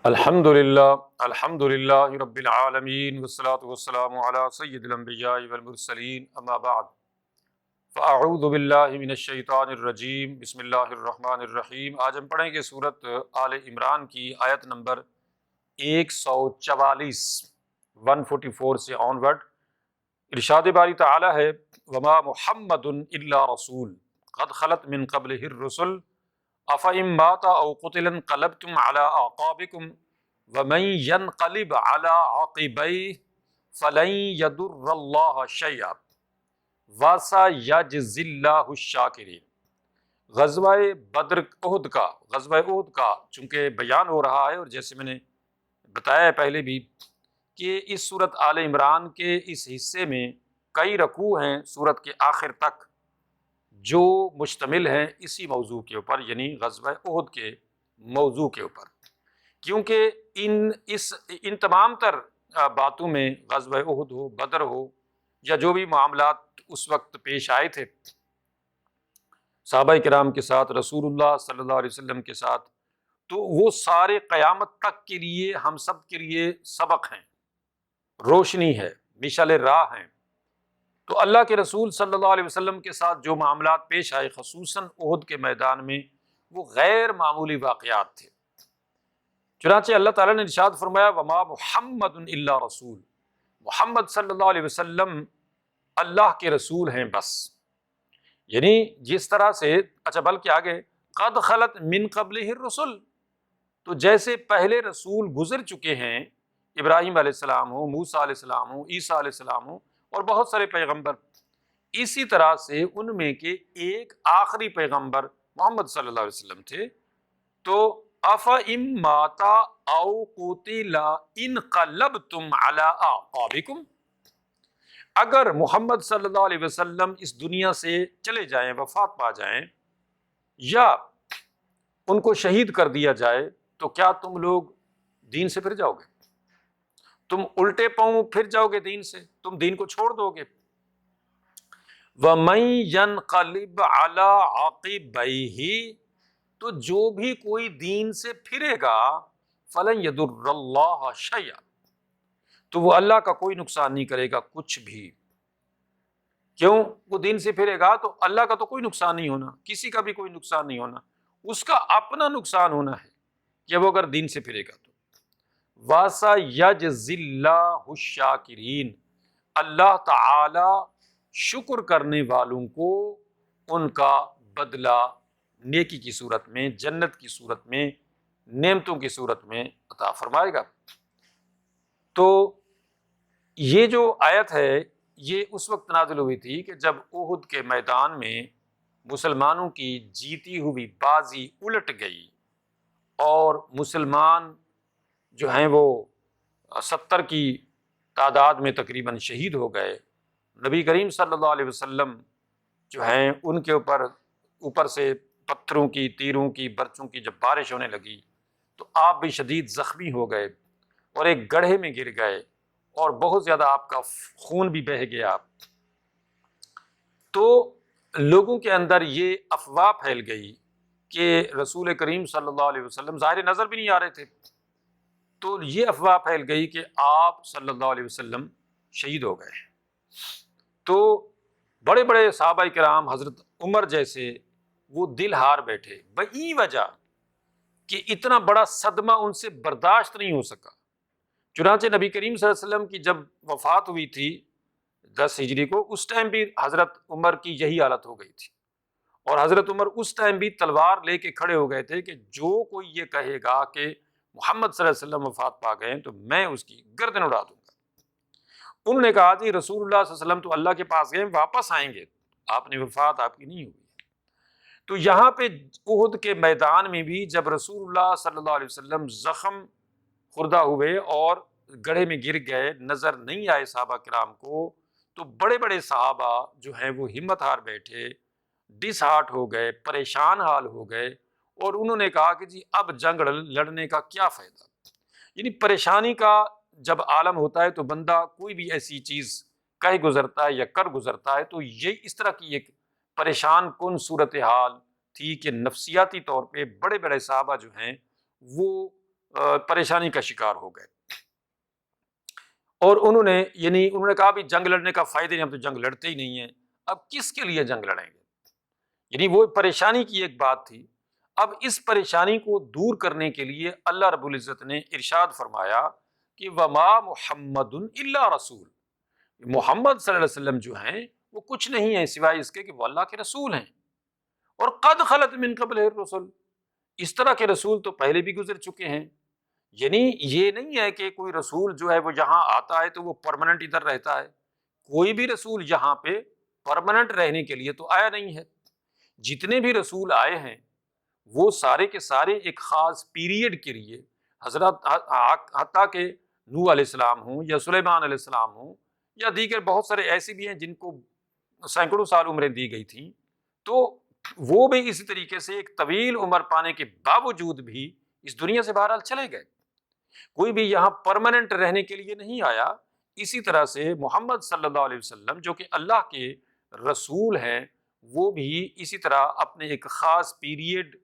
الحمد للہ رب العالمین والصلاة والسلام علی سید الانبیاء والمرسلین اما بعد فاعوذ باللہ من الشیطان الرجیم بسم اللہ الرحمن الرحیم۔ آج ہم پڑھیں گے سورۃ آل عمران کی آیت نمبر 144 144 سے آنورڈ۔ ارشاد باری تعالی ہے وما محمد الا رسول قد خلت من قبلہ الرسل افإن مات او قتل انقلبتم على اعقابكم ومن ينقلب على عقبيه فلن يضر الله شيئا وسيجزي الله الشاكرين۔ غزوہ احد کا چونکہ بیان ہو رہا ہے، اور جیسے میں نے بتایا ہے پہلے بھی کہ اس سورت آل عمران کے اس حصے میں کئی رکوع ہیں سورت کے آخر تک جو مشتمل ہیں اسی موضوع کے اوپر، یعنی غزوہ احد کے موضوع کے اوپر، کیونکہ ان تمام تر باتوں میں غزوہ احد ہو، بدر ہو، یا جو بھی معاملات اس وقت پیش آئے تھے صحابہ کرام کے ساتھ، رسول اللہ صلی اللہ علیہ وسلم کے ساتھ، تو وہ سارے قیامت تک کے لیے ہم سب کے لیے سبق ہیں، روشنی ہے، مشعل راہ ہیں۔ تو اللہ کے رسول صلی اللہ علیہ وسلم کے ساتھ جو معاملات پیش آئے خصوصاً احد کے میدان میں، وہ غیر معمولی واقعات تھے۔ چنانچہ اللہ تعالیٰ نے ارشاد فرمایا وما محمد الا رسول، محمد صلی اللہ علیہ وسلم اللہ کے رسول ہیں بس، یعنی جس طرح سے بلکہ آگے قد خلت من قبلہ الرسل، تو جیسے پہلے رسول گزر چکے ہیں، ابراہیم علیہ السلام ہو، موسیٰ علیہ السلام ہو، عیسیٰ علیہ السلام ہو، اور بہت سارے پیغمبر، اسی طرح سے ان میں کے ایک آخری پیغمبر محمد صلی اللہ علیہ وسلم تھے۔ تو افإن مات او قتل انقلبتم علی اعقابکم، اگر محمد صلی اللہ علیہ وسلم اس دنیا سے چلے جائیں، وفات پا جائیں، یا ان کو شہید کر دیا جائے، تو کیا تم لوگ دین سے پھر جاؤ گے؟ تم الٹے پاؤں پھر جاؤ گے دین سے؟ تم دین کو چھوڑ دو گے؟ وَمَن يَنْقَلِبْ عَلَىٰ عَقِبَيْهِ، تو جو بھی کوئی دین سے پھرے گا فَلَن يَضُرَّ اللَّهَ شَيْئًا، تو وہ اللہ کا کوئی نقصان نہیں کرے گا کچھ بھی۔ کیوں؟ وہ دین سے پھرے گا تو اللہ کا تو کوئی نقصان نہیں ہونا، کسی کا بھی کوئی نقصان نہیں ہونا، اس کا اپنا نقصان ہونا ہے کہ وہ اگر دین سے پھرے گا تو۔ وَسَيَجْزِي اللَّهُ الشَّاكِرِينَ، اللہ تعالی شکر کرنے والوں کو ان کا بدلہ نیکی کی صورت میں، جنت کی صورت میں، نعمتوں کی صورت میں عطا فرمائے گا۔ تو یہ جو آیت ہے یہ اس وقت نازل ہوئی تھی کہ جب احد کے میدان میں مسلمانوں کی جیتی ہوئی بازی الٹ گئی اور مسلمان جو ہیں وہ 70 کی تعداد میں تقریباً شہید ہو گئے۔ نبی کریم صلی اللہ علیہ وسلم جو ہیں ان کے اوپر سے پتھروں کی، تیروں کی، برچوں کی جب بارش ہونے لگی تو آپ بھی شدید زخمی ہو گئے اور ایک گڑھے میں گر گئے، اور بہت زیادہ آپ کا خون بھی بہہ گیا۔ تو لوگوں کے اندر یہ افواہ پھیل گئی کہ رسول کریم صلی اللہ علیہ وسلم ظاہر نظر بھی نہیں آ رہے تھے، تو یہ افواہ پھیل گئی کہ آپ صلی اللہ علیہ وسلم شہید ہو گئے۔ تو بڑے بڑے صحابہ کرام، حضرت عمر جیسے، وہ دل ہار بیٹھے بئی وجہ کہ اتنا بڑا صدمہ ان سے برداشت نہیں ہو سکا۔ چنانچہ نبی کریم صلی اللہ علیہ وسلم کی جب وفات ہوئی تھی 10 ہجری کو، اس ٹائم بھی حضرت عمر کی یہی حالت ہو گئی تھی، اور حضرت عمر اس ٹائم بھی تلوار لے کے کھڑے ہو گئے تھے کہ جو کوئی یہ کہے گا کہ محمد صلی اللہ علیہ وسلم وفات پا گئے تو میں اس کی گردن اڑا دوں گا۔ انہوں نے کہا جی رسول اللہ صلی اللہ علیہ وسلم تو اللہ کے پاس گئے، واپس آئیں گے، آپ نے وفات آپ کی نہیں ہوئی۔ تو یہاں پہ احد کے میدان میں بھی جب رسول اللہ صلی اللہ علیہ وسلم زخم خوردہ ہوئے اور گڑھے میں گر گئے، نظر نہیں آئے صحابہ کرام کو، تو بڑے بڑے صحابہ جو ہیں وہ ہمت ہار بیٹھے، ڈس ہارٹ ہو گئے، پریشان حال ہو گئے، اور انہوں نے کہا کہ جی اب جنگ لڑنے کا کیا فائدہ۔ یعنی پریشانی کا جب عالم ہوتا ہے تو بندہ کوئی بھی ایسی چیز کہہ گزرتا ہے یا کر گزرتا ہے، تو یہ اس طرح کی ایک پریشان کن صورتحال تھی کہ نفسیاتی طور پہ بڑے بڑے صحابہ جو ہیں وہ پریشانی کا شکار ہو گئے، اور انہوں نے کہا بھی جنگ لڑنے کا فائدہ نہیں، ہم تو جنگ لڑتے ہی نہیں ہیں، اب کس کے لیے جنگ لڑیں گے؟ یعنی وہ پریشانی کی ایک بات تھی۔ اب اس پریشانی کو دور کرنے کے لیے اللہ رب العزت نے ارشاد فرمایا کہ وما محمد الا رسول، محمد صلی اللہ علیہ وسلم جو ہیں وہ کچھ نہیں ہیں سوائے اس کے کہ وہ اللہ کے رسول ہیں، اور قد خلت من قبل الرسل، اس طرح کے رسول تو پہلے بھی گزر چکے ہیں۔ یعنی یہ نہیں ہے کہ کوئی رسول جو ہے وہ یہاں آتا ہے تو وہ پرماننٹ ادھر رہتا ہے، کوئی بھی رسول یہاں پہ پرماننٹ رہنے کے لیے تو آیا نہیں ہے۔ جتنے بھی رسول آئے ہیں وہ سارے کے سارے ایک خاص پیریڈ کے لیے، حضرت حتیٰ کہ نوح علیہ السلام ہوں یا سلیمان علیہ السلام ہوں یا دیگر بہت سارے ایسے بھی ہیں جن کو سینکڑوں سال عمریں دی گئی تھیں، تو وہ بھی اسی طریقے سے ایک طویل عمر پانے کے باوجود بھی اس دنیا سے بہرحال چلے گئے، کوئی بھی یہاں پرماننٹ رہنے کے لیے نہیں آیا۔ اسی طرح سے محمد صلی اللہ علیہ وسلم جو کہ اللہ کے رسول ہیں، وہ بھی اسی طرح اپنے ایک خاص پیریڈ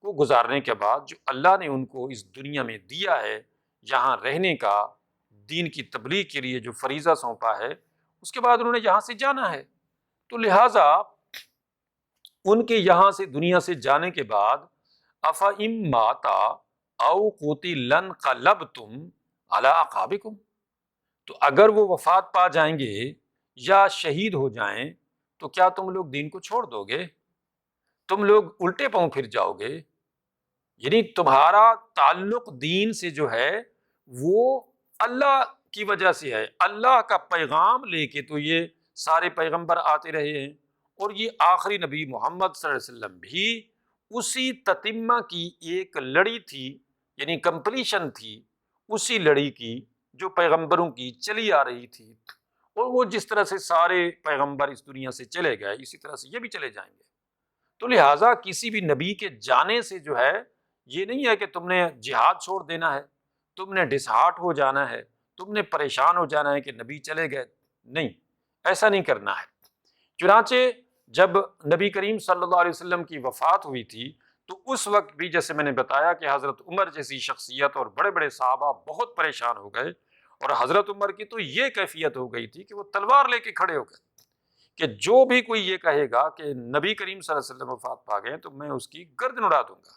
کو گزارنے کے بعد جو اللہ نے ان کو اس دنیا میں دیا ہے یہاں رہنے کا، دین کی تبلیغ کے لیے جو فریضہ سونپا ہے، اس کے بعد انہوں نے یہاں سے جانا ہے۔ تو لہٰذا ان کے یہاں سے دنیا سے جانے کے بعد افَإِن مَاتَ أَوْ قُتِلَ انقلبتم علی اعقابکم، تو اگر وہ وفات پا جائیں گے یا شہید ہو جائیں تو کیا تم لوگ دین کو چھوڑ دو گے؟ تم لوگ الٹے پاؤں پھر جاؤ گے؟ یعنی تمہارا تعلق دین سے جو ہے وہ اللہ کی وجہ سے ہے، اللہ کا پیغام لے کے تو یہ سارے پیغمبر آتے رہے ہیں، اور یہ آخری نبی محمد صلی اللہ علیہ وسلم بھی اسی تتمہ کی ایک لڑی تھی، یعنی کمپلیشن تھی اسی لڑی کی جو پیغمبروں کی چلی آ رہی تھی، اور وہ جس طرح سے سارے پیغمبر اس دنیا سے چلے گئے اسی طرح سے یہ بھی چلے جائیں گے۔ تو لہٰذا کسی بھی نبی کے جانے سے جو ہے یہ نہیں ہے کہ تم نے جہاد چھوڑ دینا ہے، تم نے ڈسہارٹ ہو جانا ہے، تم نے پریشان ہو جانا ہے کہ نبی چلے گئے، نہیں، ایسا نہیں کرنا ہے۔ چنانچہ جب نبی کریم صلی اللہ علیہ وسلم کی وفات ہوئی تھی تو اس وقت بھی جیسے میں نے بتایا کہ حضرت عمر جیسی شخصیت اور بڑے بڑے صحابہ بہت پریشان ہو گئے، اور حضرت عمر کی تو یہ کیفیت ہو گئی تھی کہ وہ تلوار لے کے کھڑے ہو گئے کہ جو بھی کوئی یہ کہے گا کہ نبی کریم صلی اللہ علیہ وسلم وفات پا گئے تو میں اس کی گردن اڑا دوں گا۔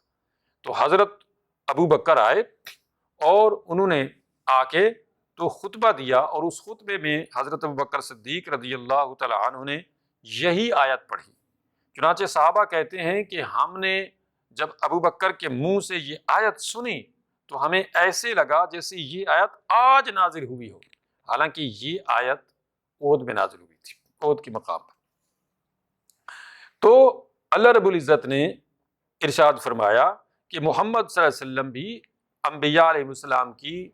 تو حضرت ابو بکر آئے اور انہوں نے آ کے تو خطبہ دیا، اور اس خطبے میں حضرت ابو بکر صدیق رضی اللہ تعالیٰ عنہ نے یہی آیت پڑھی۔ چنانچہ صحابہ کہتے ہیں کہ ہم نے جب ابو بکر کے منہ سے یہ آیت سنی تو ہمیں ایسے لگا جیسے یہ آیت آج نازل ہوئی ہو، حالانکہ یہ آیت احد میں نازل ہوئی تھی، احد کی مقام پر۔ تو اللہ رب العزت نے ارشاد فرمایا کہ محمد صلی اللہ علیہ وسلم بھی انبیاء علیہ السلام کی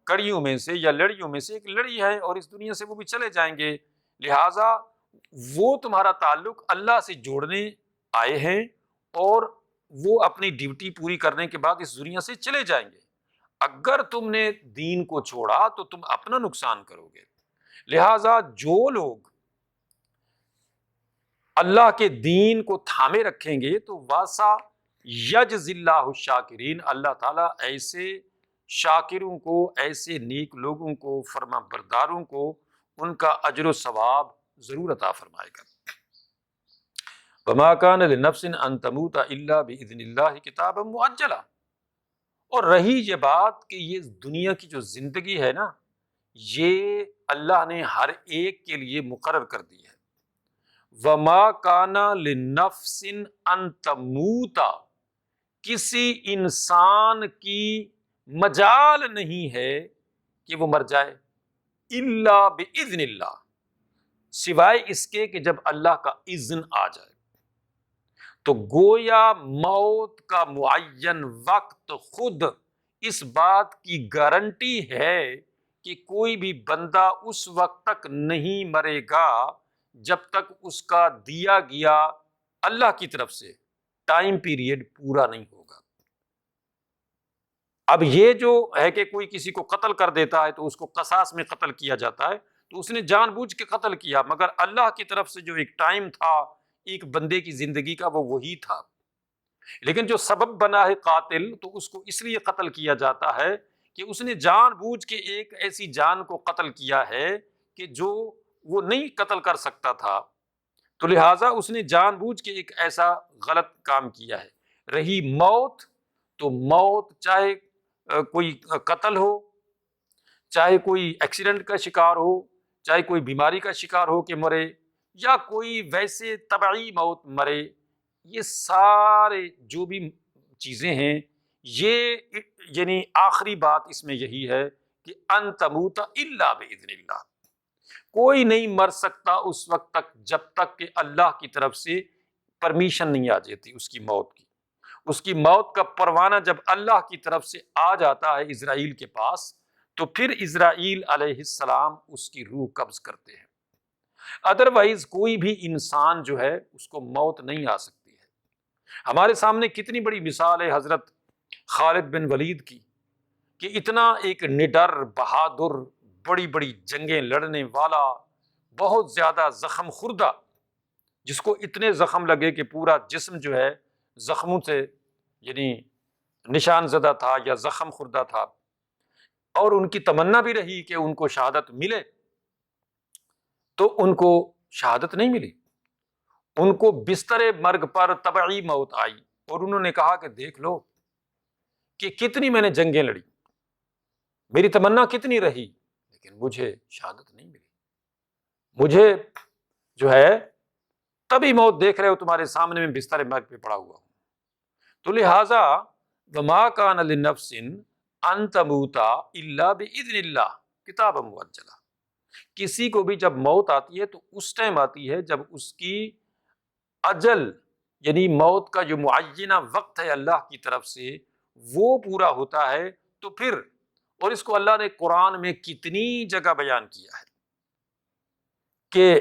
کڑیوں میں سے یا لڑیوں میں سے ایک لڑی ہے، اور اس دنیا سے وہ بھی چلے جائیں گے، لہٰذا وہ تمہارا تعلق اللہ سے جوڑنے آئے ہیں، اور وہ اپنی ڈیوٹی پوری کرنے کے بعد اس دنیا سے چلے جائیں گے۔ اگر تم نے دین کو چھوڑا تو تم اپنا نقصان کرو گے۔ لہٰذا جو لوگ اللہ کے دین کو تھامے رکھیں گے تو واسا یجزی اللہ الشاکرین، اللہ تعالیٰ ایسے شاکروں کو، ایسے نیک لوگوں کو، فرما برداروں کو ان کا اجر و ثواب ضرور عطا فرمائے گا۔ وما کان لنفس ان تموت الا باذن اللہ کتابا مؤجلا، اور رہی یہ بات کہ یہ دنیا کی جو زندگی ہے نا، یہ اللہ نے ہر ایک کے لیے مقرر کر دی ہے۔ وما کان لنفس ان تموت، کسی انسان کی مجال نہیں ہے کہ وہ مر جائے، الا باذن اللہ، سوائے اس کے کہ جب اللہ کا اذن آ جائے۔ تو گویا موت کا معین وقت خود اس بات کی گارنٹی ہے کہ کوئی بھی بندہ اس وقت تک نہیں مرے گا جب تک اس کا دیا گیا اللہ کی طرف سے ٹائم پیریڈ پورا نہیں ہوگا۔ اب یہ جو ہے کہ کوئی کسی کو قتل کر دیتا ہے تو اس کو قصاص میں قتل کیا جاتا ہے، تو اس نے جان بوجھ کے قتل کیا، مگر اللہ کی طرف سے جو ایک ٹائم تھا ایک بندے کی زندگی کا وہ وہی تھا۔ لیکن جو سبب بنا ہے قاتل، تو اس کو اس لیے قتل کیا جاتا ہے کہ اس نے جان بوجھ کے ایک ایسی جان کو قتل کیا ہے کہ جو وہ نہیں قتل کر سکتا تھا، تو لہٰذا اس نے جان بوجھ کے ایک ایسا غلط کام کیا ہے۔ رہی موت، تو موت چاہے کوئی قتل ہو، چاہے کوئی ایکسیڈنٹ کا شکار ہو، چاہے کوئی بیماری کا شکار ہو کہ مرے، یا کوئی ویسے طبعی موت مرے، یہ سارے جو بھی چیزیں ہیں، یہ یعنی آخری بات اس میں یہی ہے کہ ان تموت الا باذن اللہ، کوئی نہیں مر سکتا اس وقت تک جب تک کہ اللہ کی طرف سے پرمیشن نہیں آ جاتی اس کی موت کی۔ اس کی موت کا پروانہ جب اللہ کی طرف سے آ جاتا ہے اسرائیل کے پاس، تو پھر اسرائیل علیہ السلام اس کی روح قبض کرتے ہیں۔ ادروائز کوئی بھی انسان جو ہے اس کو موت نہیں آ سکتی ہے۔ ہمارے سامنے کتنی بڑی مثال ہے حضرت خالد بن ولید کی، کہ اتنا ایک نڈر، بہادر، بڑی بڑی جنگیں لڑنے والا، بہت زیادہ زخم خوردہ، جس کو اتنے زخم لگے کہ پورا جسم جو ہے زخموں سے یعنی نشان زدہ تھا یا زخم خوردہ تھا، اور ان کی تمنا بھی رہی کہ ان کو شہادت ملے، تو ان کو شہادت نہیں ملی۔ ان کو بستر مرگ پر طبعی موت آئی، اور انہوں نے کہا کہ دیکھ لو کہ کتنی میں نے جنگیں لڑی، میری تمنا کتنی رہی، لیکن مجھے شہادت نہیں ملی۔ مجھے جو ہے تبھی موت دیکھ رہے ہو تمہارے سامنے میں بستر مرگ پہ پڑا ہوا ہوں۔ تو لہٰذا وما کان لنفس ان تموت الا باذن اللہ کتابا مؤجلا، کسی کو بھی جب موت آتی ہے تو اس ٹائم آتی ہے جب اس کی اجل، یعنی موت کا جو معینہ وقت ہے اللہ کی طرف سے وہ پورا ہوتا ہے، تو پھر، اور اس کو اللہ نے قرآن میں کتنی جگہ بیان کیا ہے کہ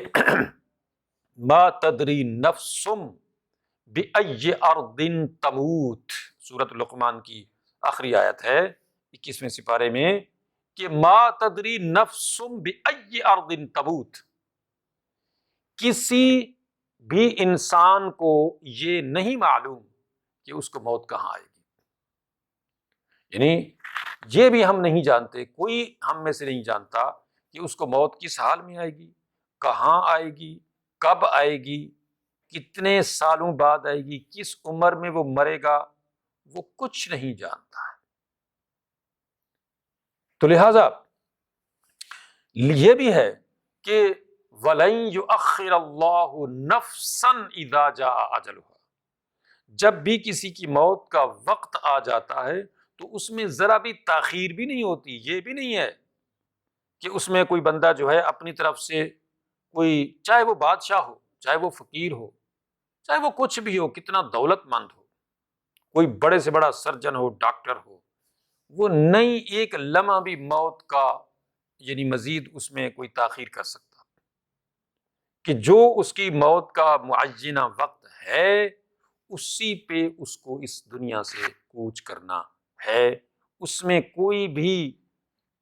ما تدری نفس بأی ارض تموت، سورۃ لقمان کی آخری آیت ہے 21ویں سپارے میں، کہ ما تدری نفس بأی ارض تموت، کسی بھی انسان کو یہ نہیں معلوم کہ اس کو موت کہاں آئے گی، یعنی یہ بھی ہم نہیں جانتے، کوئی ہم میں سے نہیں جانتا کہ اس کو موت کس حال میں آئے گی، کہاں آئے گی، کب آئے گی، کتنے سالوں بعد آئے گی، کس عمر میں وہ مرے گا، وہ کچھ نہیں جانتا ہے۔ تو لہذا یہ بھی ہے کہ وَلَن يُؤَخِّرَ اللَّهُ نَفْسًا إِذَا جَاءَ أَجَلُهَا، جب بھی کسی کی موت کا وقت آ جاتا ہے تو اس میں ذرا بھی تاخیر بھی نہیں ہوتی۔ یہ بھی نہیں ہے کہ اس میں کوئی بندہ جو ہے اپنی طرف سے کوئی، چاہے وہ بادشاہ ہو، چاہے وہ فقیر ہو، چاہے وہ کچھ بھی ہو، کتنا دولت مند ہو، کوئی بڑے سے بڑا سرجن ہو، ڈاکٹر ہو، وہ نہیں ایک لمحہ بھی موت کا یعنی مزید اس میں کوئی تاخیر کر سکتا، کہ جو اس کی موت کا معینہ وقت ہے اسی پہ اس کو اس دنیا سے کوچ کرنا ہے، اس میں کوئی بھی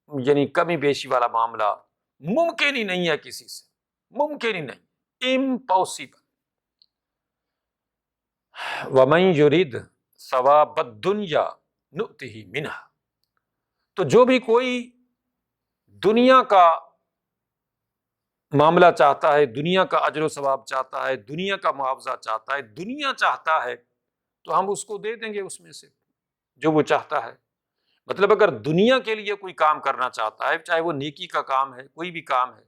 یعنی کمی بیشی والا معاملہ ممکن ہی نہیں ہے، کسی سے ممکن ہی نہیں، امپاسبل۔ وَمَن يُرِدْ ثَوَابَ الدُّنْيَا نُؤْتِهِ مِنْهَا، تو جو بھی کوئی دنیا کا معاملہ چاہتا ہے، دنیا کا اجر و ثواب چاہتا ہے، دنیا کا معاوضہ چاہتا ہے، دنیا چاہتا ہے، تو ہم اس کو دے دیں گے اس میں سے جو وہ چاہتا ہے۔ مطلب اگر دنیا کے لیے کوئی کام کرنا چاہتا ہے، چاہے وہ نیکی کا کام ہے، کوئی بھی کام ہے،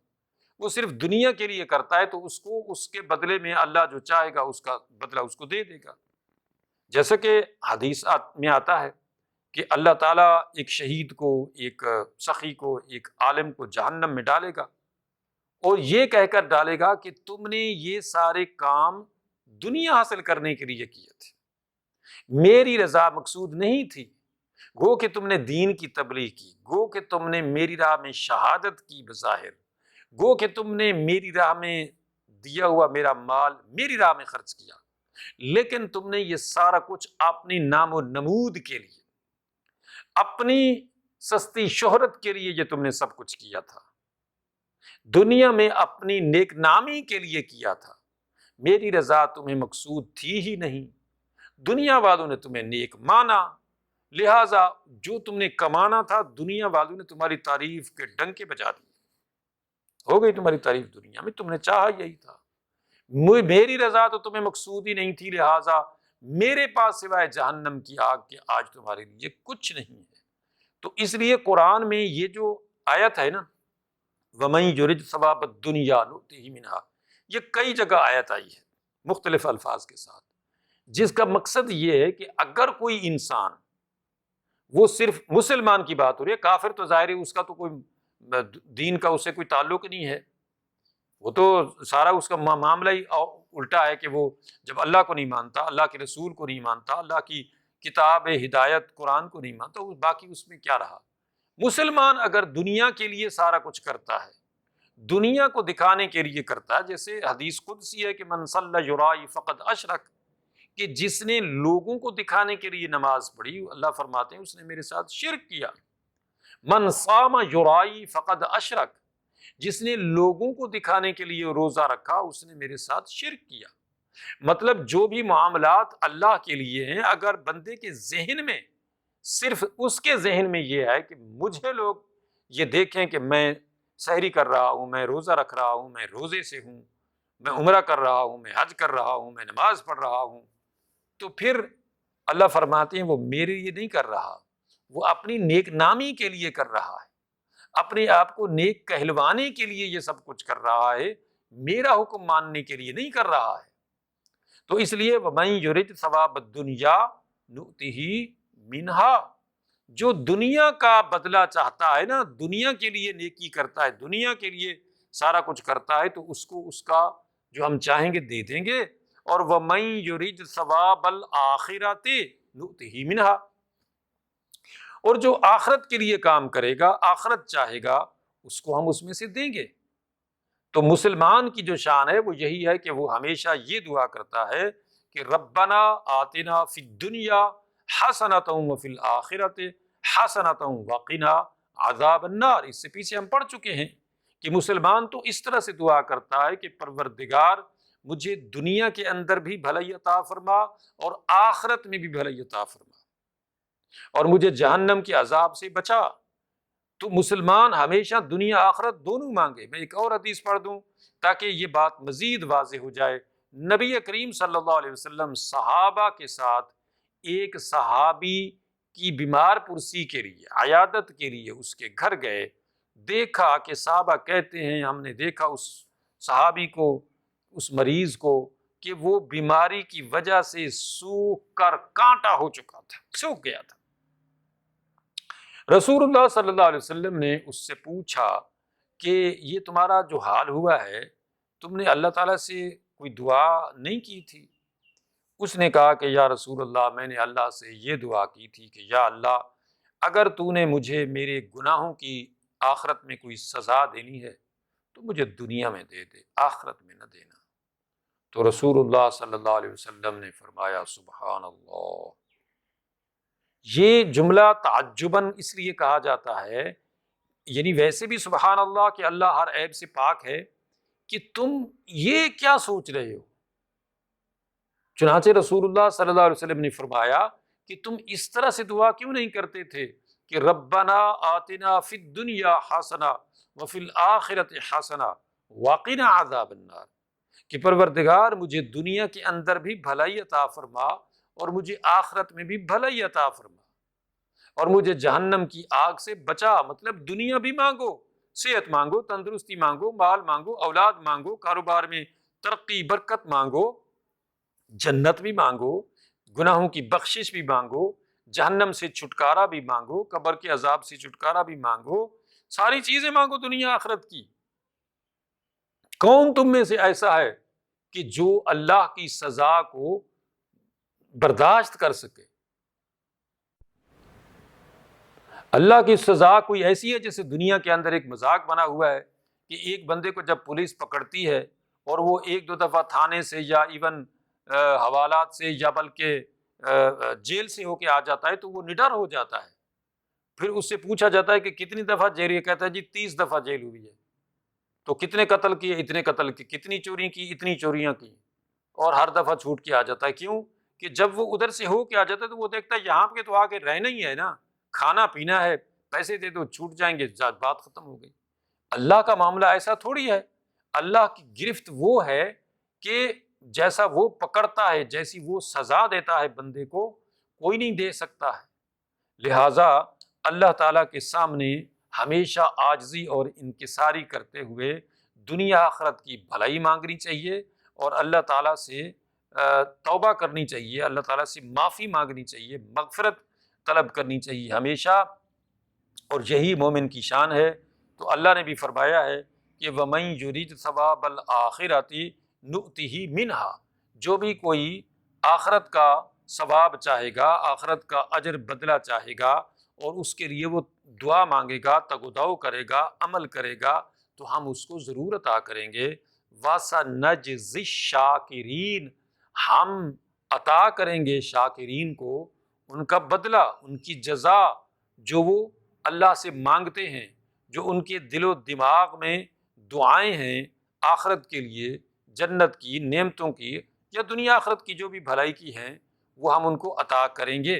وہ صرف دنیا کے لیے کرتا ہے، تو اس کو اس کے بدلے میں اللہ جو چاہے گا اس کا بدلہ اس کو دے دے گا۔ جیسے کہ حدیث میں آتا ہے کہ اللہ تعالیٰ ایک شہید کو، ایک سخی کو، ایک عالم کو جہنم میں ڈالے گا، اور یہ کہہ کر ڈالے گا کہ تم نے یہ سارے کام دنیا حاصل کرنے کے لیے کیے تھے، میری رضا مقصود نہیں تھی، گو کہ تم نے دین کی تبلیغ کی، گو کہ تم نے میری راہ میں شہادت کی بظاہر، گو کہ تم نے میری راہ میں دیا ہوا میرا مال میری راہ میں خرچ کیا، لیکن تم نے یہ سارا کچھ اپنی نام و نمود کے لیے، اپنی سستی شہرت کے لیے یہ تم نے سب کچھ کیا تھا، دنیا میں اپنی نیک نامی کے لیے کیا تھا، میری رضا تمہیں مقصود تھی ہی نہیں، دنیا والوں نے تمہیں نیک مانا، لہٰذا جو تم نے کمانا تھا دنیا والوں نے تمہاری تعریف کے ڈنکے بجا دیے، ہو گئی تمہاری تعریف دنیا میں، تم نے چاہا یہی تھا، میری رضا تو تمہیں مقصود ہی نہیں تھی، لہٰذا میرے پاس سوائے جہنم کی آگ کے آج تمہارے لیے کچھ نہیں ہے۔ تو اس لیے قرآن میں یہ جو آیت ہے نا، وَمَن يُرِدْ ثَوَابَ الدُّنْيَا نُؤْتِهِ مِنْهَا، یہ کئی جگہ آیت آئی ہے مختلف الفاظ کے ساتھ، جس کا مقصد یہ ہے کہ اگر کوئی انسان، وہ صرف مسلمان کی بات ہو رہی ہے، کافر تو ظاہر ہے اس کا تو کوئی دین کا اس سے کوئی تعلق نہیں ہے، وہ تو سارا اس کا معاملہ ہی الٹا ہے کہ وہ جب اللہ کو نہیں مانتا، اللہ کے رسول کو نہیں مانتا، اللہ کی کتاب ہدایت قرآن کو نہیں مانتا، باقی اس میں کیا رہا۔ مسلمان اگر دنیا کے لیے سارا کچھ کرتا ہے، دنیا کو دکھانے کے لیے کرتا ہے، جیسے حدیث قدسی ہے کہ من صلی یرائی فقد اشرک، کہ جس نے لوگوں کو دکھانے کے لیے نماز پڑھی، اللہ فرماتے ہیں اس نے میرے ساتھ شرک کیا۔ من صام یرائی فقد اشرک، جس نے لوگوں کو دکھانے کے لیے روزہ رکھا اس نے میرے ساتھ شرک کیا۔ مطلب جو بھی معاملات اللہ کے لیے ہیں، اگر بندے کے ذہن میں، صرف اس کے ذہن میں یہ ہے کہ مجھے لوگ یہ دیکھیں کہ میں سحری کر رہا ہوں، میں روزہ رکھ رہا ہوں، میں روزے سے ہوں، میں عمرہ کر رہا ہوں، میں حج کر رہا ہوں، میں نماز پڑھ رہا ہوں، تو پھر اللہ فرماتے ہیں وہ میرے لیے نہیں کر رہا، وہ اپنی نیک نامی کے لیے کر رہا ہے، اپنے آپ کو نیک کہلوانے کے لیے یہ سب کچھ کر رہا ہے، میرا حکم ماننے کے لیے نہیں کر رہا ہے۔ تو اس لیے وَمَن يُرِدْ ثَوَابَ الدُّنْيَا نُؤْتِهِ مِنْهَا، جو دنیا کا بدلہ چاہتا ہے نا، دنیا کے لیے نیکی کرتا ہے، دنیا کے لیے سارا کچھ کرتا ہے، تو اس کو اس کا جو ہم چاہیں گے دے دیں گے۔ اور وَمَن يُرِدْ ثَوَابَ الْآخِرَةِ نُؤْتِهِ مِنْهَا، اور جو آخرت کے لیے کام کرے گا، آخرت چاہے گا، اس کو ہم اس میں سے دیں گے۔ تو مسلمان کی جو شان ہے وہ یہی ہے کہ وہ ہمیشہ یہ دعا کرتا ہے کہ ربنا آتنا فی الدنیا حسنۃ وفی الآخرۃ حسنۃ وقنا عذاب النار۔ اس سے پیچھے ہم پڑھ چکے ہیں کہ مسلمان تو اس طرح سے دعا کرتا ہے کہ پروردگار مجھے دنیا کے اندر بھی بھلائی عطا فرما اور آخرت میں بھی بھلائی عطا فرما، اور مجھے جہنم کے عذاب سے بچا۔ تو مسلمان ہمیشہ دنیا آخرت دونوں مانگے۔ میں ایک اور حدیث پڑھ دوں تاکہ یہ بات مزید واضح ہو جائے۔ نبی کریم صلی اللہ علیہ وسلم صحابہ کے ساتھ ایک صحابی کی بیمار پرسی کے لیے، عیادت کے لیے اس کے گھر گئے، دیکھا کہ صحابہ کہتے ہیں ہم نے دیکھا اس صحابی کو، اس مریض کو، کہ وہ بیماری کی وجہ سے سوکھ کر کانٹا ہو چکا تھا، سوکھ گیا تھا۔ رسول اللہ صلی اللہ علیہ وسلم نے اس سے پوچھا کہ یہ تمہارا جو حال ہوا ہے، تم نے اللہ تعالیٰ سے کوئی دعا نہیں کی تھی؟ اس نے کہا کہ یا رسول اللہ، میں نے اللہ سے یہ دعا کی تھی کہ یا اللہ، اگر تو نے مجھے میرے گناہوں کی آخرت میں کوئی سزا دینی ہے تو مجھے دنیا میں دے دے، آخرت میں نہ دینا۔ تو رسول اللہ صلی اللہ علیہ وسلم نے فرمایا سبحان اللہ۔ یہ جملہ تعجباً اس لیے کہا جاتا ہے، یعنی ویسے بھی سبحان اللہ کہ اللہ ہر عیب سے پاک ہے، کہ تم یہ کیا سوچ رہے ہو؟ چنانچہ رسول اللہ صلی اللہ علیہ وسلم نے فرمایا کہ تم اس طرح سے دعا کیوں نہیں کرتے تھے کہ ربنا آتنا فی الدنیا حسنہ وفی الآخرۃ حسنہ وقنا عذاب النار، کہ پروردگار مجھے دنیا کے اندر بھی بھلائی عطا فرما اور مجھے آخرت میں بھی بھلائی عطا فرما، اور مجھے جہنم کی آگ سے بچا۔ مطلب دنیا بھی مانگو، صحت مانگو، تندرستی مانگو، مال مانگو، اولاد مانگو، کاروبار میں ترقی برکت مانگو، جنت بھی مانگو، گناہوں کی بخشش بھی مانگو، جہنم سے چھٹکارا بھی مانگو، قبر کے عذاب سے چھٹکارا بھی مانگو، ساری چیزیں مانگو دنیا آخرت کی۔ کون تم میں سے ایسا ہے کہ جو اللہ کی سزا کو برداشت کر سکے؟ اللہ کی سزا کوئی ایسی ہے جیسے دنیا کے اندر ایک مذاق بنا ہوا ہے کہ ایک بندے کو جب پولیس پکڑتی ہے اور وہ ایک دو دفعہ تھانے سے یا ایون حوالات سے یا بلکہ جیل سے ہو کے آ جاتا ہے تو وہ نڈر ہو جاتا ہے۔ پھر اس سے پوچھا جاتا ہے کہ کتنی دفعہ جیل، یہ کہتا ہے جی 30 دفعہ جیل ہوئی ہے۔ تو کتنے قتل کیے؟ اتنے قتل کی۔ کتنی چوری کی؟ اتنی چوریاں کی، اور ہر دفعہ چھوٹ کے آ جاتا ہے۔ کیوں؟ کہ جب وہ ادھر سے ہو کے آ جاتا ہے تو وہ دیکھتا ہے یہاں پہ تو آ کے رہنا ہی ہے نا، کھانا پینا ہے، پیسے دے دو چھوٹ جائیں گے، بات ختم ہو گئی۔ اللہ کا معاملہ ایسا تھوڑی ہے۔ اللہ کی گرفت وہ ہے کہ جیسا وہ پکڑتا ہے، جیسی وہ سزا دیتا ہے بندے کو، کوئی نہیں دے سکتا ہے۔ لہٰذا اللہ تعالیٰ کے سامنے ہمیشہ عاجزی اور انکساری کرتے ہوئے دنیا آخرت کی بھلائی مانگنی چاہیے اور اللہ تعالیٰ سے توبہ کرنی چاہیے، اللہ تعالیٰ سے معافی مانگنی چاہیے، مغفرت طلب کرنی چاہیے ہمیشہ، اور یہی مومن کی شان ہے۔ تو اللہ نے بھی فرمایا ہے کہ وَمَن يُرِدْ ثَوَابَ الْآخِرَةِ نُؤْتِهِ مِنْهَا، جو بھی کوئی آخرت کا ثواب چاہے گا، آخرت کا اجر بدلہ چاہے گا اور اس کے لیے وہ دعا مانگے گا، تگ و دو کرے گا، عمل کرے گا، تو ہم اس کو ضرور عطا کریں گے۔ وَسَنَجْزِي الشَّاكِرِينَ، ہم عطا کریں گے شاکرین کو ان کا بدلہ، ان کی جزا، جو وہ اللہ سے مانگتے ہیں، جو ان کے دل و دماغ میں دعائیں ہیں آخرت کے لیے، جنت کی، نعمتوں کی یا دنیا آخرت کی جو بھی بھلائی کی ہیں، وہ ہم ان کو عطا کریں گے۔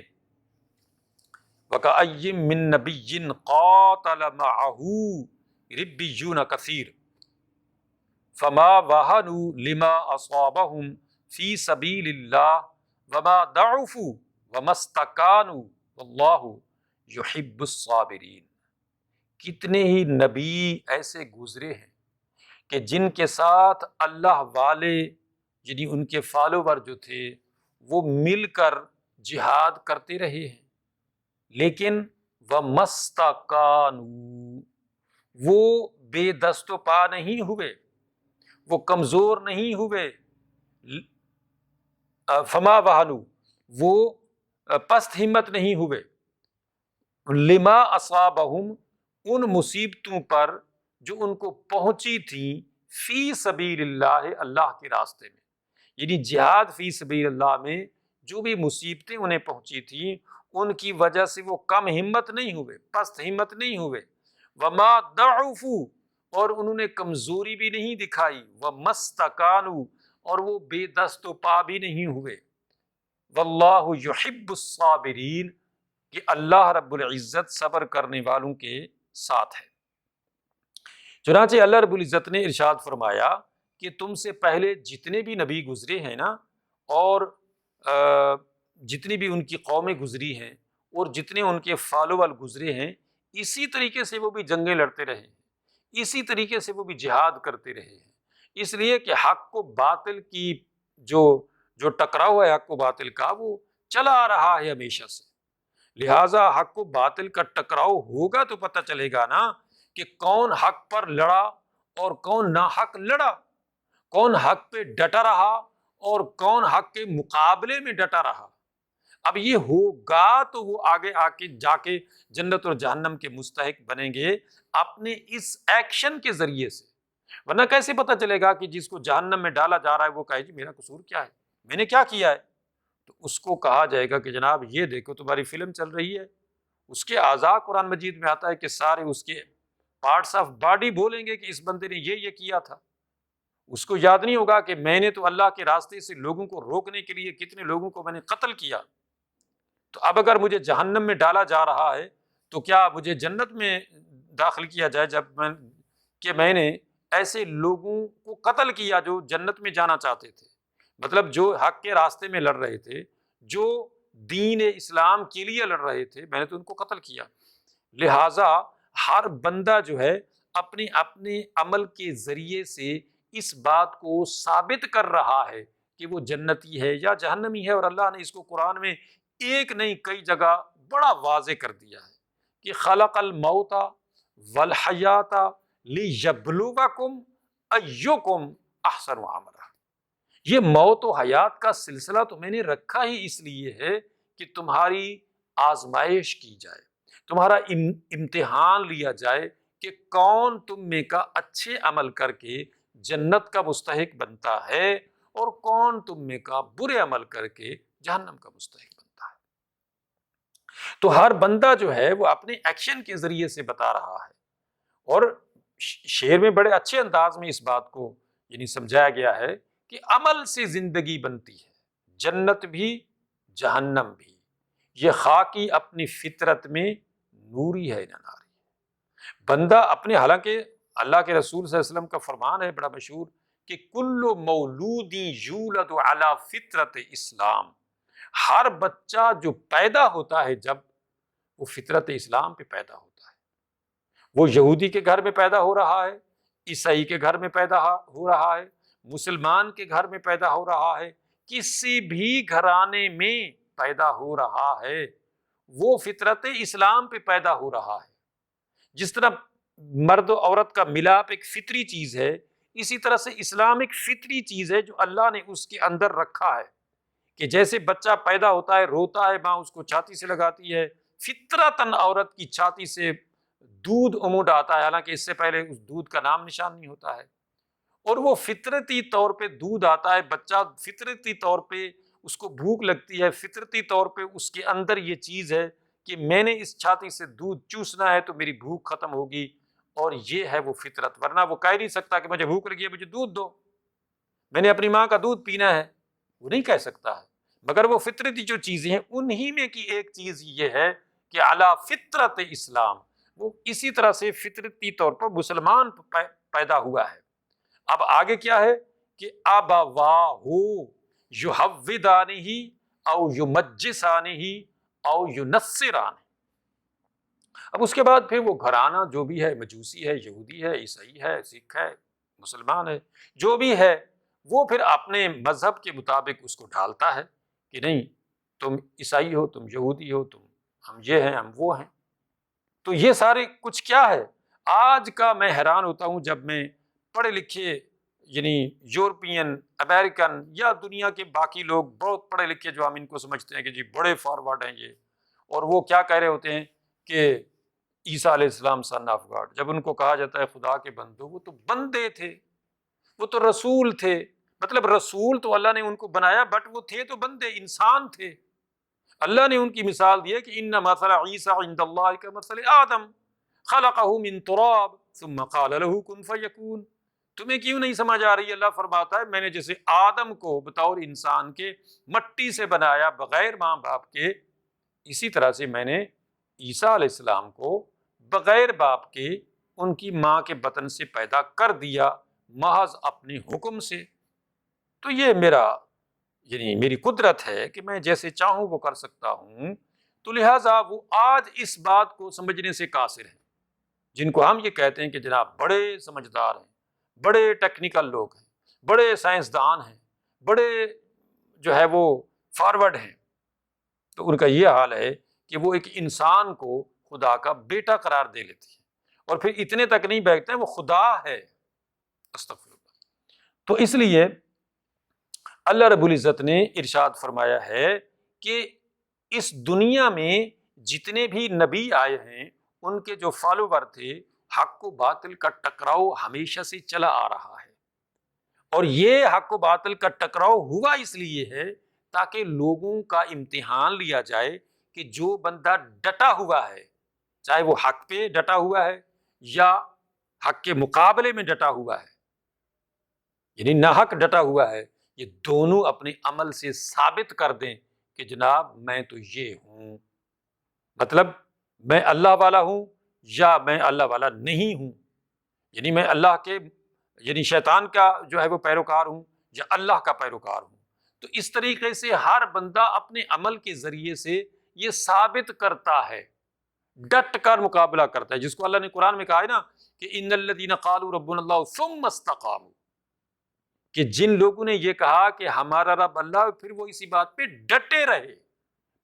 وَكَأَيٍّ مِّن نَبِيٍّ قَاتَلَ مَعَهُ رِبِّيُّونَ كَثِيرٌ فَمَا وَهَنُوا لِمَا أَصَابَهُمْ فِي سَبِيلِ اللَّهِ وَمَا ضَعُفُوا وَمَا اسْتَكَانُوا وَاللَّهُ يُحِبُّ الصَّابِرِينَ۔ کتنے ہی نبی ایسے گزرے ہیں کہ جن کے ساتھ اللہ والے، یعنی ان کے فالوور جو تھے، وہ مل کر جہاد کرتے رہے ہیں، لیکن وَمَسْتَكَانُوا، وہ بے دست و پا نہیں ہوئے، وہ کمزور نہیں ہوئے، فما وہنوا، وہ پست ہمت نہیں ہوئے، لما اصابہم، ان مصیبتوں پر جو ان کو پہنچی تھیں، فی سبیل اللہ، اللہ کے راستے میں، یعنی جہاد فی سبیل اللہ میں جو بھی مصیبتیں انہیں پہنچی تھیں، ان کی وجہ سے وہ کم ہمت نہیں ہوئے، پست ہمت نہیں ہوئے، وما ضعفوا، اور انہوں نے کمزوری بھی نہیں دکھائی، وما استکانوا، اور وہ بے دست و پا بھی نہیں ہوئے، واللہ یحب الصابرین، کہ اللہ رب العزت صبر کرنے والوں کے ساتھ ہے۔ چنانچہ اللہ رب العزت نے ارشاد فرمایا کہ تم سے پہلے جتنے بھی نبی گزرے ہیں نا، اور جتنی بھی ان کی قومیں گزری ہیں اور جتنے ان کے فالوور گزرے ہیں، اسی طریقے سے وہ بھی جنگیں لڑتے رہے ہیں، اسی طریقے سے وہ بھی جہاد کرتے رہے ہیں، اس لیے کہ حق و باطل کی جو ٹکراؤ ہے حق و باطل کا، وہ چلا آ رہا ہے ہمیشہ سے۔ لہٰذا حق و باطل کا ٹکراؤ ہوگا تو پتہ چلے گا نا کہ کون حق پر لڑا اور کون ناحق لڑا، کون حق پہ ڈٹا رہا اور کون حق کے مقابلے میں ڈٹا رہا۔ اب یہ ہوگا تو وہ آگے آ کے جا کے جنت اور جہنم کے مستحق بنیں گے اپنے اس ایکشن کے ذریعے سے، ورنہ کیسے پتہ چلے گا کہ جس کو جہنم میں ڈالا جا رہا ہے وہ کہے جی میرا قصور کیا ہے، میں نے کیا کیا ہے؟ تو اس کو کہا جائے گا کہ جناب یہ دیکھو تمہاری فلم چل رہی ہے، اس کے اعضاء قرآن مجید میں آتا ہے کہ سارے اس کے پارٹس آف باڈی بولیں گے کہ اس بندے نے یہ کیا تھا۔ اس کو یاد نہیں ہوگا کہ میں نے تو اللہ کے راستے سے لوگوں کو روکنے کے لیے کتنے لوگوں کو میں نے قتل کیا، تو اب اگر مجھے جہنم میں ڈالا جا رہا ہے تو کیا مجھے جنت میں داخل کیا جائے جب میں نے ایسے لوگوں کو قتل کیا جو جنت میں جانا چاہتے تھے، مطلب جو حق کے راستے میں لڑ رہے تھے، جو دین اسلام کے لیے لڑ رہے تھے، میں نے تو ان کو قتل کیا۔ لہٰذا ہر بندہ جو ہے اپنے اپنے عمل کے ذریعے سے اس بات کو ثابت کر رہا ہے کہ وہ جنتی ہے یا جہنمی ہے، اور اللہ نے اس کو قرآن میں ایک نہیں کئی جگہ بڑا واضح کر دیا ہے کہ خلق الموت والحیات لیبلوکم ایکم احسن عملا۔ یہ موت و حیات کا سلسلہ تو میں نے رکھا ہی اس لیے ہے کہ تمہاری آزمائش کی جائے، تمہارا امتحان لیا جائے کہ کون تم میں کا اچھے عمل کر کے جنت کا مستحق بنتا ہے اور کون تم میں کا برے عمل کر کے جہنم کا مستحق بنتا ہے۔ تو ہر بندہ جو ہے وہ اپنے ایکشن کے ذریعے سے بتا رہا ہے، اور شعر میں بڑے اچھے انداز میں اس بات کو یعنی سمجھایا گیا ہے کہ عمل سے زندگی بنتی ہے، جنت بھی جہنم بھی، یہ خاکی اپنی فطرت میں نوری ہے نہ ناری۔ بندہ اپنے، حالانکہ اللہ کے رسول صلی اللہ علیہ وسلم کا فرمان ہے بڑا مشہور کہ کل مولود یولد علی فطرت اسلام، ہر بچہ جو پیدا ہوتا ہے جب، وہ فطرت اسلام پہ پیدا ہوتا ہے۔ وہ یہودی کے گھر میں پیدا ہو رہا ہے، عیسائی کے گھر میں پیدا ہو رہا ہے، مسلمان کے گھر میں پیدا ہو رہا ہے، کسی بھی گھرانے میں پیدا ہو رہا ہے، وہ فطرت اسلام پہ پیدا ہو رہا ہے۔ جس طرح مرد و عورت کا ملاپ ایک فطری چیز ہے، اسی طرح سے اسلام ایک فطری چیز ہے جو اللہ نے اس کے اندر رکھا ہے، کہ جیسے بچہ پیدا ہوتا ہے، روتا ہے، ماں اس کو چھاتی سے لگاتی ہے، فطرتاً عورت کی چھاتی سے دودھ عمود آتا ہے، حالانکہ اس سے پہلے اس دودھ کا نام نشان نہیں ہوتا ہے، اور وہ فطرتی طور پہ دودھ آتا ہے، بچہ فطرتی طور پہ اس کو بھوک لگتی ہے، فطرتی طور پہ اس کے اندر یہ چیز ہے کہ میں نے اس چھاتی سے دودھ چوسنا ہے تو میری بھوک ختم ہوگی، اور یہ ہے وہ فطرت۔ ورنہ وہ کہہ نہیں سکتا کہ مجھے بھوک لگی ہے، مجھے دودھ دو، میں نے اپنی ماں کا دودھ پینا ہے، وہ نہیں کہہ سکتا ہے۔ مگر وہ فطرتی جو چیزیں ہیں انہی میں کی ایک چیز یہ ہے کہ علی فطرت اسلام، وہ اسی طرح سے فطرتی طور پر مسلمان پیدا ہوا ہے۔ اب آگے کیا ہے کہ ابواہ یحودانہ او یمجسانہ او ینصرانہ۔ اب اس کے بعد پھر وہ گھرانہ جو بھی ہے، مجوسی ہے، یہودی ہے، عیسائی ہے، سکھ ہے، مسلمان ہے، جو بھی ہے، وہ پھر اپنے مذہب کے مطابق اس کو ڈھالتا ہے کہ نہیں تم عیسائی ہو، تم یہودی ہو، تم ہم یہ ہیں، ہم وہ ہیں۔ تو یہ سارے کچھ کیا ہے آج کا، میں حیران ہوتا ہوں جب میں پڑھے لکھے یعنی یورپین، امریکن یا دنیا کے باقی لوگ بہت پڑھے لکھے جو ہم ان کو سمجھتے ہیں کہ جی بڑے فارورڈ ہیں یہ، اور وہ کیا کہہ رہے ہوتے ہیں کہ عیسیٰ علیہ السلام سن آف گاڈ، جب ان کو کہا جاتا ہے خدا کے بندو، وہ تو بندے تھے، وہ تو رسول تھے، مطلب رسول تو اللہ نے ان کو بنایا، بٹ وہ تھے تو بندے، انسان تھے۔ اللہ نے ان کی مثال دی ہے کہ ان مثل عیسیٰ عند اللہ کمثل آدم خلقہ من تراب ثم قال له کن فیکون۔ تمہیں کیوں نہیں سمجھ آ رہی؟ اللہ فرماتا ہے میں نے جیسے آدم کو بطور انسان کے مٹی سے بنایا بغیر ماں باپ کے، اسی طرح سے میں نے عیسیٰ علیہ السلام کو بغیر باپ کے ان کی ماں کے بطن سے پیدا کر دیا، محض اپنے حکم سے۔ تو یہ یعنی میری قدرت ہے کہ میں جیسے چاہوں وہ کر سکتا ہوں۔ تو لہٰذا وہ آج اس بات کو سمجھنے سے قاصر ہیں، جن کو ہم یہ کہتے ہیں کہ جناب بڑے سمجھدار ہیں، بڑے ٹیکنیکل لوگ ہیں، بڑے سائنسدان ہیں، بڑے جو ہے وہ فارورڈ ہیں، تو ان کا یہ حال ہے کہ وہ ایک انسان کو خدا کا بیٹا قرار دے لیتے ہیں، اور پھر اتنے تک نہیں بیٹھتے ہیں وہ خدا ہے، استغفر اللہ۔ تو اس لیے اللہ رب العزت نے ارشاد فرمایا ہے کہ اس دنیا میں جتنے بھی نبی آئے ہیں ان کے جو فالوور تھے، حق و باطل کا ٹکراؤ ہمیشہ سے چلا آ رہا ہے، اور یہ حق و باطل کا ٹکراؤ ہوا اس لیے ہے تاکہ لوگوں کا امتحان لیا جائے کہ جو بندہ ڈٹا ہوا ہے، چاہے وہ حق پہ ڈٹا ہوا ہے یا حق کے مقابلے میں ڈٹا ہوا ہے، یعنی ناحق ڈٹا ہوا ہے، یہ دونوں اپنے عمل سے ثابت کر دیں کہ جناب میں تو یہ ہوں، مطلب میں اللہ والا ہوں یا میں اللہ والا نہیں ہوں، یعنی میں اللہ کے یعنی شیطان کا جو ہے وہ پیروکار ہوں یا اللہ کا پیروکار ہوں۔ تو اس طریقے سے ہر بندہ اپنے عمل کے ذریعے سے یہ ثابت کرتا ہے، ڈٹ کر مقابلہ کرتا ہے، جس کو اللہ نے قرآن میں کہا ہے نا کہ ان الذین قالوا ربنا اللہ ثم استقاموا، کہ جن لوگوں نے یہ کہا کہ ہمارا رب اللہ، پھر وہ اسی بات پہ ڈٹے رہے،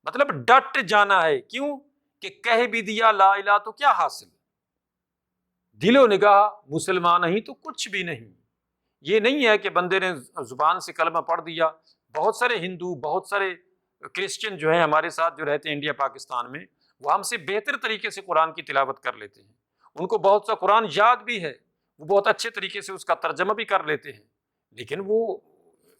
مطلب ڈٹ جانا ہے، کیوں کہ کہہ بھی دیا لا الہ تو کیا حاصل، دل و نگاہ مسلمان ہی تو کچھ بھی نہیں۔ یہ نہیں ہے کہ بندے نے زبان سے کلمہ پڑھ دیا، بہت سارے ہندو، بہت سارے کرسچن جو ہیں ہمارے ساتھ جو رہتے ہیں انڈیا پاکستان میں، وہ ہم سے بہتر طریقے سے قرآن کی تلاوت کر لیتے ہیں، ان کو بہت سا قرآن یاد بھی ہے، وہ بہت اچھے طریقے سے اس کا ترجمہ بھی کر لیتے ہیں، لیکن وہ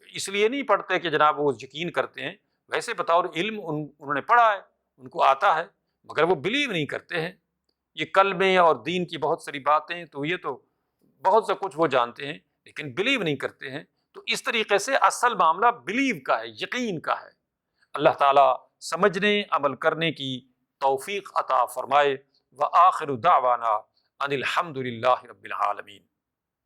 اس لیے نہیں پڑھتے کہ جناب وہ یقین کرتے ہیں، ویسے بطور علم انہوں نے پڑھا ہے، ان کو آتا ہے، مگر وہ بلیو نہیں کرتے ہیں۔ یہ کلمے اور دین کی بہت ساری باتیں تو یہ تو بہت سا کچھ وہ جانتے ہیں لیکن بلیو نہیں کرتے ہیں۔ تو اس طریقے سے اصل معاملہ بلیو کا ہے، یقین کا ہے۔ اللہ تعالیٰ سمجھنے عمل کرنے کی توفیق عطا فرمائے۔ وآخر دعوانا ان الحمد للہ رب العالمین۔